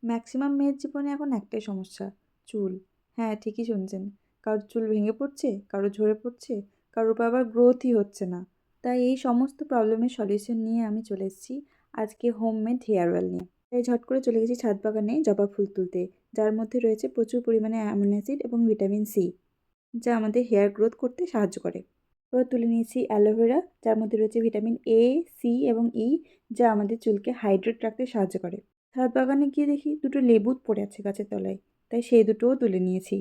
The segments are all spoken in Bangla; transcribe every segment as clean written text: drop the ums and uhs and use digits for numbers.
ম্যাক্সিমাম মেয়ের জীবনে এখন একটাই সমস্যা, চুল। হ্যাঁ, ঠিকই শুনছেন। কারোর চুল ভেঙে পড়ছে, কারোর ঝরে পড়ছে, কারোর বা আবার গ্রোথই হচ্ছে না। তাই এই সমস্ত প্রবলেমের সলিউশন নিয়ে আমি চলে এসেছি আজকে হোমমেড হেয়ার অয়েল নিয়ে। তাই ঝট করে চলে গেছি ছাদ বাগানে জবা ফুল তুলতে, যার মধ্যে রয়েছে প্রচুর পরিমাণে অ্যামিনো অ্যাসিড এবং ভিটামিন সি, যা আমাদের হেয়ার গ্রোথ করতে সাহায্য করে। এবার তুলে নিয়েছি অ্যালোভেরা, যার মধ্যে রয়েছে ভিটামিন এ, সি এবং ই, যা আমাদের চুলকে হাইড্রেট রাখতে সাহায্য করে। ছাদ বাগানে গিয়ে দেখি দুটো লেবু পড়ে আছে গাছের তলায়, তাই সেই দুটোও তুলে নিয়েছি।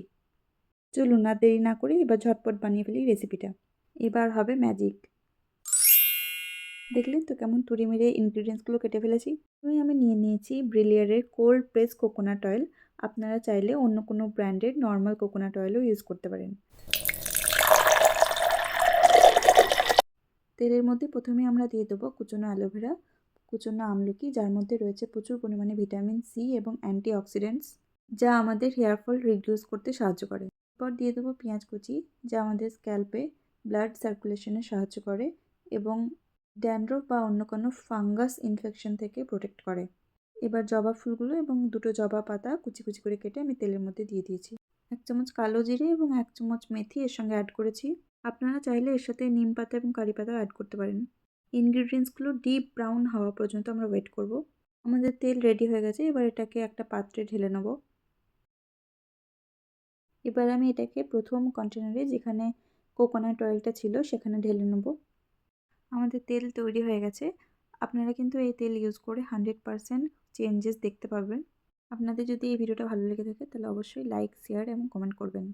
চলুন আর দেরি না করে এবার ঝটপট বানিয়ে ফেলি রেসিপিটা। এবার হবে ম্যাজিক। দেখলেন তো কেমন তুড়ি মেরে ইনগ্রিডিয়েন্টসগুলো কেটে ফেলেছি। আমি নিয়ে নিয়েছি ব্রিলিয়ারের কোল্ড প্রেস কোকোনাট অয়েল। আপনারা চাইলে অন্য কোনো ব্র্যান্ডের নর্মাল কোকোনাট অয়েলও ইউজ করতে পারেন। তেলের মধ্যে প্রথমে আমরা দিয়ে দেবো কুচনো অ্যালোভেরা, কুচনো আমলকি, যার মধ্যে রয়েছে প্রচুর পরিমাণে ভিটামিন সি এবং অ্যান্টিঅক্সিডেন্টস, যা আমাদের হেয়ার ফল রিডিউস করতে সাহায্য করে। এরপর দিয়ে দেবো পেঁয়াজ কুচি, যা আমাদের স্ক্যাল্পে ব্লাড সার্কুলেশনে সাহায্য করে এবং ড্যান্ড্রফ বা অন্য কোনো ফাঙ্গাস ইনফেকশন থেকে প্রোটেক্ট করে। এবার জবা ফুলগুলো এবং দুটো জবা পাতা কুচি কুচি করে কেটে আমি তেলের মধ্যে দিয়ে দিয়েছি। 1 চামচ কালো জিরে এবং 1 চামচ মেথি এর সঙ্গে অ্যাড করেছি। আপনারা চাইলে এর সাথে নিম পাতা এবং কারি পাতাও অ্যাড করতে পারেন। ইনগ্রিডিয়েন্টসগুলো ডিপ ব্রাউন হওয়া পর্যন্ত আমরা ওয়েট করব। আমাদের তেল রেডি হয়ে গেছে, এবার এটাকে একটা পাত্রে ঢেলে নেব। এবার আমি এটাকে প্রথম কন্টেনারে, যেখানে কোকোনাট অয়েলটা ছিল, সেখানে ঢেলে নেব। আমাদের তেল তৈরি হয়ে গেছে। আপনারা কিন্তু এই তেল ইউজ করে 100% চেঞ্জেস দেখতে পাবেন। আপনাদের যদি এই ভিডিওটা ভালো লেগে থাকে তাহলে অবশ্যই লাইক, শেয়ার এবং কমেন্ট করবেন।